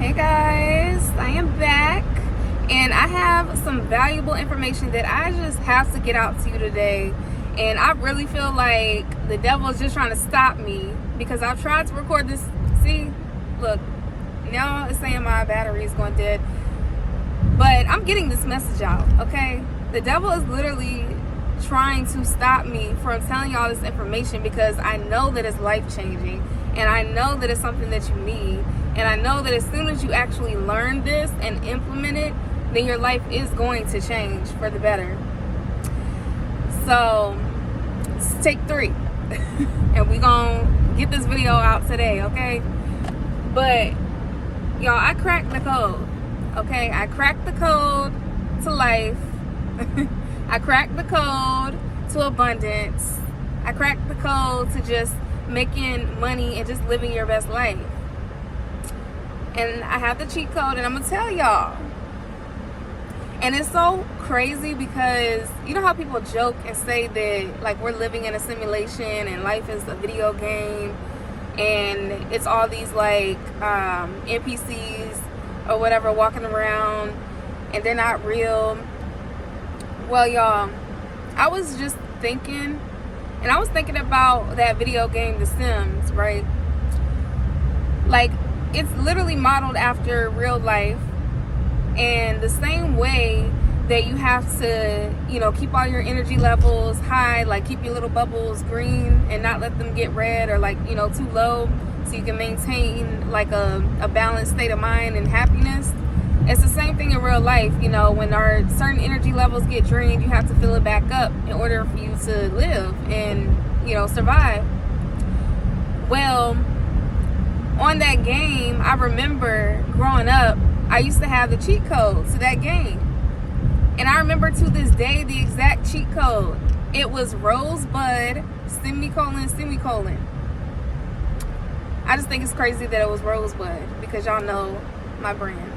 Hey guys, I am back and I have some valuable information that I just have to get out to you today. And I really feel like the devil is just trying to stop me because I've tried to record this. See, look, now it's saying my battery is going dead. But I'm getting this message out, okay? The devil is literally trying to stop me from telling y'all this information because I know that it's life-changing and I know that it's something that you need. And I know that as soon as you actually learn this and implement it, then your life is going to change for the better. So, let's take 3. And we're going to get this video out today, okay? But, y'all, I cracked the code, okay? I cracked the code to life. I cracked the code to abundance. I cracked the code to just making money and just living your best life. And I have the cheat code and I'm gonna tell y'all. And it's so crazy because you know how people joke and say that like we're living in a simulation and life is a video game and it's all these like NPCs or whatever walking around and they're not real. Well, y'all, I was just thinking, and I was thinking about that video game The Sims, right? Like, it's literally modeled after real life, and the same way that you have to, you know, keep all your energy levels high, like keep your little bubbles green and not let them get red or like, you know, too low so you can maintain like a balanced state of mind and happiness. It's the same thing in real life. You know, when our certain energy levels get drained, you have to fill it back up in order for you to live and, you know, survive. Well, on that game, I remember growing up, I used to have the cheat code to that game. And I remember to this day the exact cheat code. It was Rosebud, semicolon. I just think it's crazy that it was Rosebud because y'all know my brand,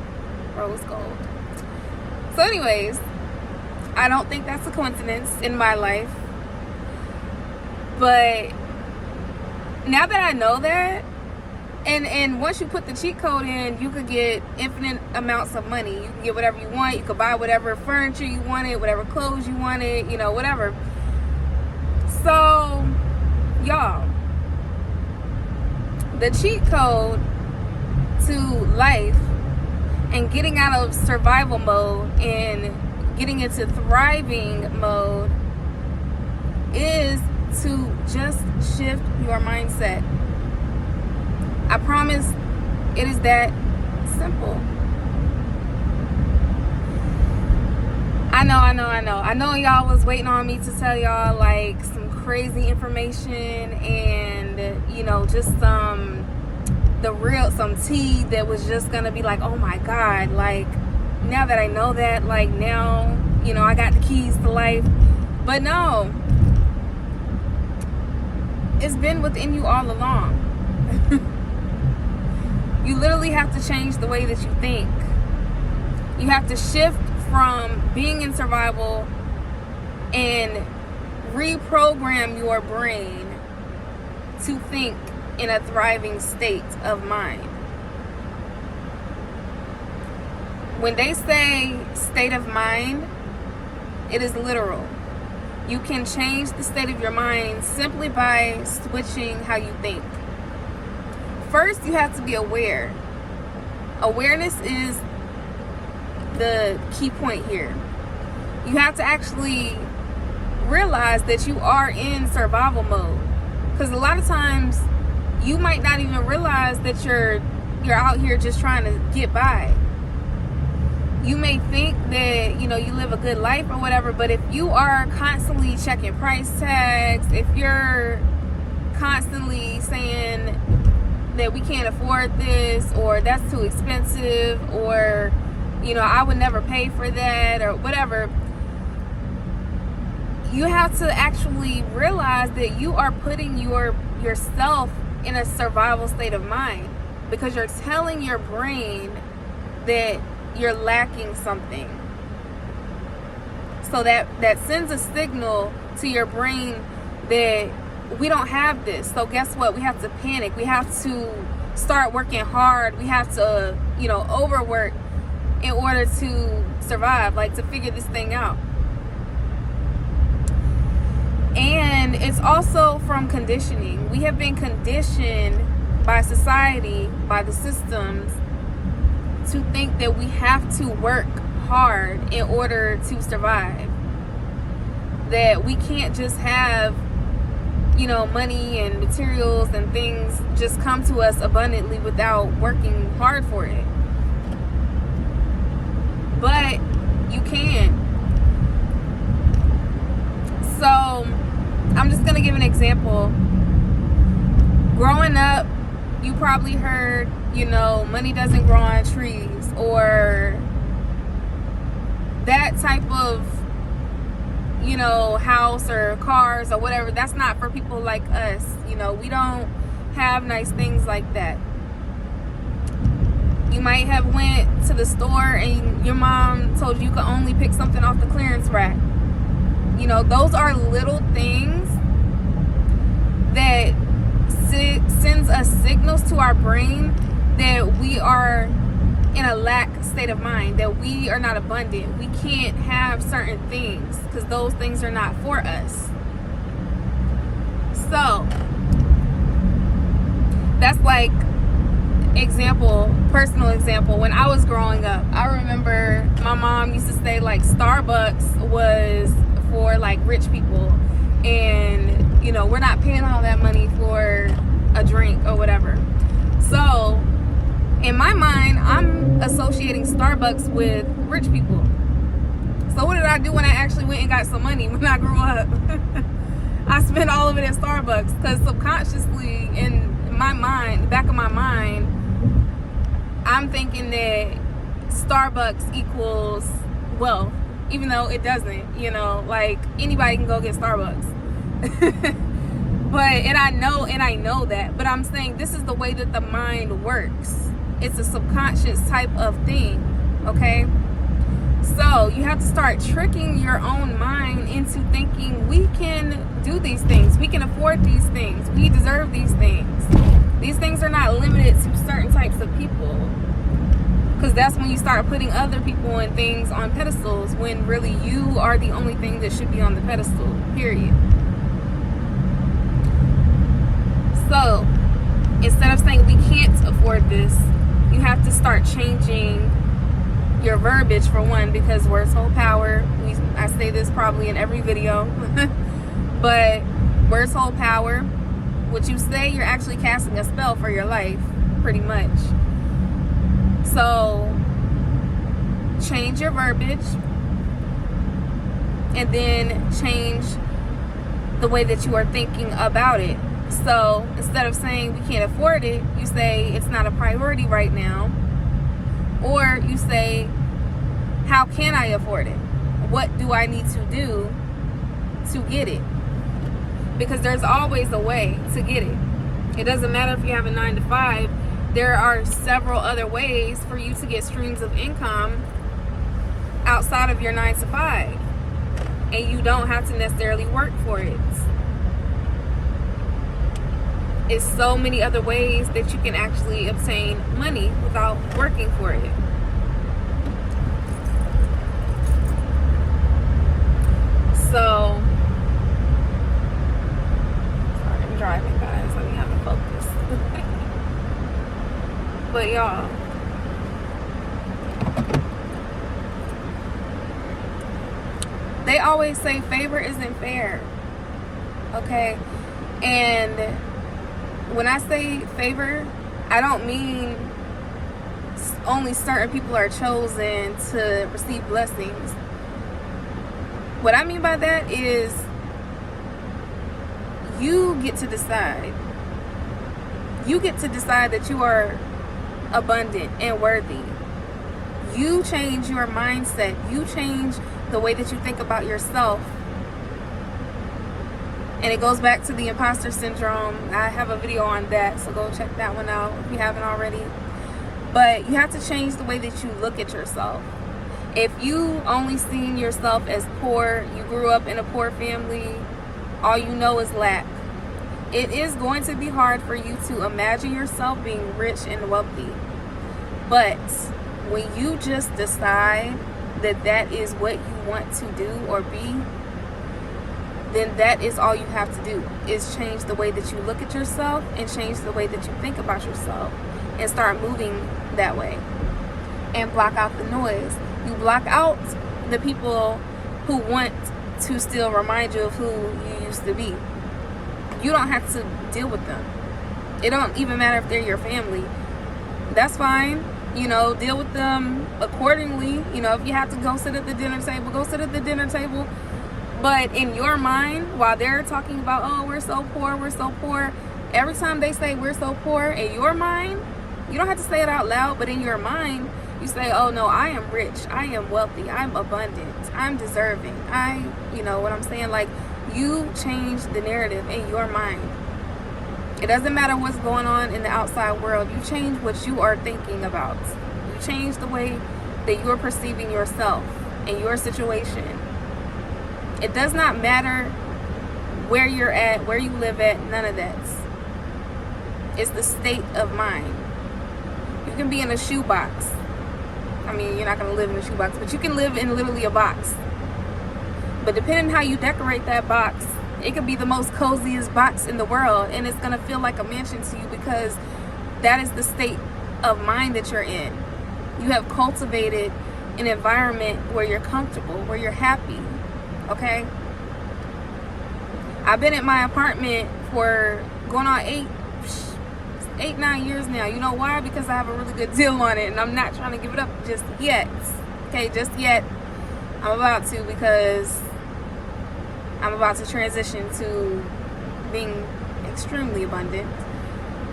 Rose Gold. So anyways, I don't think that's a coincidence in my life. But now that I know that, and once you put the cheat code in, you could get infinite amounts of money. You can get whatever you want. You could buy whatever furniture you wanted, whatever clothes you wanted, you know, whatever. So, y'all, the cheat code to life and getting out of survival mode and getting into thriving mode is to just shift your mindset. I promise it is that simple. I know y'all was waiting on me to tell y'all like some crazy information and, you know, just some tea that was just gonna be like, oh my God, like now that I know that, like now, you know, I got the keys to life. But no, it's been within you all along. You literally have to change the way that you think. You have to shift from being in survival and reprogram your brain to think in a thriving state of mind. When they say state of mind, it is literal. You can change the state of your mind simply by switching how you think. First, you have to be aware. Awareness is the key point here. You have to actually realize that you are in survival mode. Because a lot of times, you might not even realize that you're out here just trying to get by. You may think that, you know, you live a good life or whatever, but if you are constantly checking price tags, if you're constantly saying that we can't afford this or that's too expensive or, you know, I would never pay for that or whatever, you have to actually realize that you are putting yourself in a survival state of mind because you're telling your brain that you're lacking something. So that sends a signal to your brain that we don't have this. So guess what? We have to panic. We have to start working hard. We have to, overwork in order to survive, like to figure this thing out. And it's also from conditioning. We have been conditioned by society, by the systems, to think that we have to work hard in order to survive. That we can't just have, money and materials and things just come to us abundantly without working hard for it. But you can. So I'm just gonna give an example. Growing up, you probably heard, money doesn't grow on trees, or that type of, house or cars or whatever. That's not for people like us. We don't have nice things like that. You might have went to the store and your mom told you could only pick something off the clearance rack. Those are little things that sends us signals to our brain that we are in a lack state of mind, that we are not abundant. We can't have certain things because those things are not for us. So that's like personal example. When I was growing up, I remember my mom used to say like Starbucks was for like rich people, and we're not paying all that money for a drink or whatever. So in my mind, I'm associating Starbucks with rich people. So what did I do when I actually went and got some money when I grew up? I spent all of it at Starbucks, because subconsciously in my mind, the back of my mind, I'm thinking that Starbucks equals wealth, even though it doesn't. Like anybody can go get Starbucks. And I know that, but I'm saying this is the way that the mind works. It's a subconscious type of thing, okay? So you have to start tricking your own mind into thinking we can do these things, we can afford these things, we deserve these things. These things are not limited to certain types of people, because that's when you start putting other people and things on pedestals, when really you are the only thing that should be on the pedestal, period. So instead of saying we can't afford this, you have to start changing your verbiage, for one, because words hold power. I say this probably in every video, but words hold power. What you say, you're actually casting a spell for your life, pretty much. So change your verbiage, and then change the way that you are thinking about it. So instead of saying we can't afford it, you say it's not a priority right now. Or you say, how can I afford it? What do I need to do to get it? Because there's always a way to get it. It doesn't matter if you have a 9 to 5. There are several other ways for you to get streams of income outside of your 9 to 5. And you don't have to necessarily work for it. It's so many other ways that you can actually obtain money without working for it. So, sorry, I'm driving, guys. Let me have a focus. But y'all, they always say favor isn't fair. Okay? And when I say favor, I don't mean only certain people are chosen to receive blessings. What I mean by that is you get to decide. You get to decide that you are abundant and worthy. You change your mindset. You change the way that you think about yourself. And it goes back to the imposter syndrome. I have a video on that, so go check that one out if you haven't already. But you have to change the way that you look at yourself. If you only seen yourself as poor, you grew up in a poor family, all you know is lack. It is going to be hard for you to imagine yourself being rich and wealthy. But when you just decide that that is what you want to do or be, then that is all you have to do, is change the way that you look at yourself and change the way that you think about yourself and start moving that way. And block out the noise. You block out the people who want to still remind you of who you used to be. You don't have to deal with them. It don't even matter if they're your family. That's fine. Deal with them accordingly. If you have to go sit at the dinner table, go sit at the dinner table. But in your mind, while they're talking about, oh, we're so poor, every time they say we're so poor, in your mind, you don't have to say it out loud, but in your mind, you say, oh no, I am rich, I am wealthy, I'm abundant, I'm deserving, you know what I'm saying? Like, you change the narrative in your mind. It doesn't matter what's going on in the outside world. You change what you are thinking about. You change the way that you're perceiving yourself and your situation. It does not matter where you're at, where you live at, none of that. It's the state of mind. You can be in a shoebox. I mean, you're not going to live in a shoebox, but you can live in literally a box. But depending how you decorate that box, it could be the most coziest box in the world, and it's going to feel like a mansion to you because that is the state of mind that you're in. You have cultivated an environment where you're comfortable, where you're happy. Okay? I've been at my apartment for going on 9 years now. You know why? Because I have a really good deal on it, and I'm not trying to give it up just yet. Okay, just yet. I'm about to, because I'm about to transition to being extremely abundant,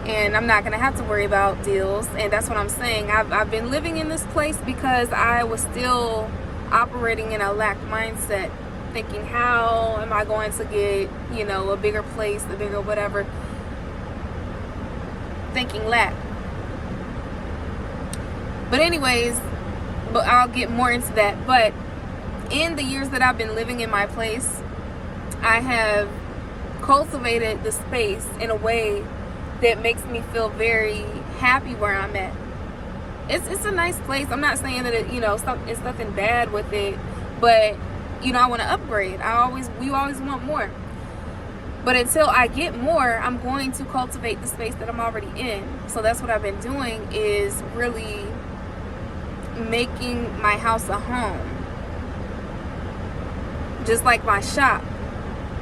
and I'm not going to have to worry about deals. And that's what I'm saying. I've been living in this place because I was still operating in a lack mindset, thinking, how am I going to get, a bigger place, a bigger whatever, thinking lack. But anyways, I'll get more into that. But in the years that I've been living in my place, I have cultivated the space in a way that makes me feel very happy where I'm at. It's a nice place. I'm not saying that it's nothing bad with it, but I want to upgrade. We always want more. But until I get more, I'm going to cultivate the space that I'm already in. So that's what I've been doing, is really making my house a home. Just like my shop.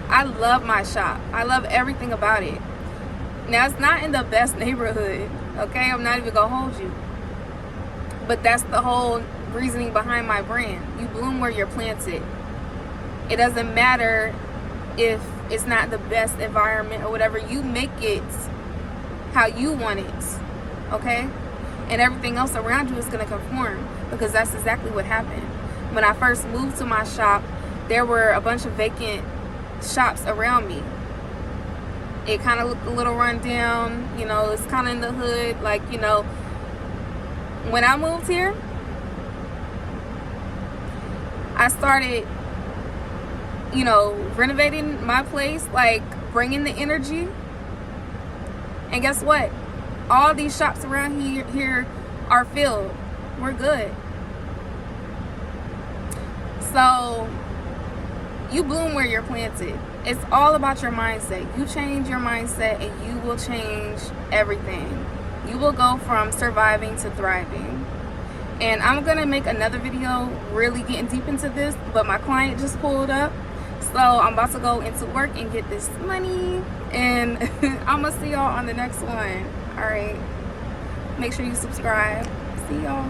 I love my shop. I love everything about it. Now, it's not in the best neighborhood, okay? I'm not even going to hold you. But that's the whole reasoning behind my brand. You bloom where you're planted. It doesn't matter if it's not the best environment or whatever. You make it how you want it, okay? And everything else around you is going to conform, because that's exactly what happened. When I first moved to my shop, there were a bunch of vacant shops around me. It kind of looked a little run down, it's kind of in the hood. Like, when I moved here, I started, renovating my place, like bringing the energy. And guess what? All these shops around here are filled. We're good. So you bloom where you're planted. It's all about your mindset. You change your mindset and you will change everything. You will go from surviving to thriving. And I'm going to make another video really getting deep into this, but my client just pulled up. So I'm about to go into work and get this money. And I'm going to see y'all on the next one. All right. Make sure you subscribe. See y'all.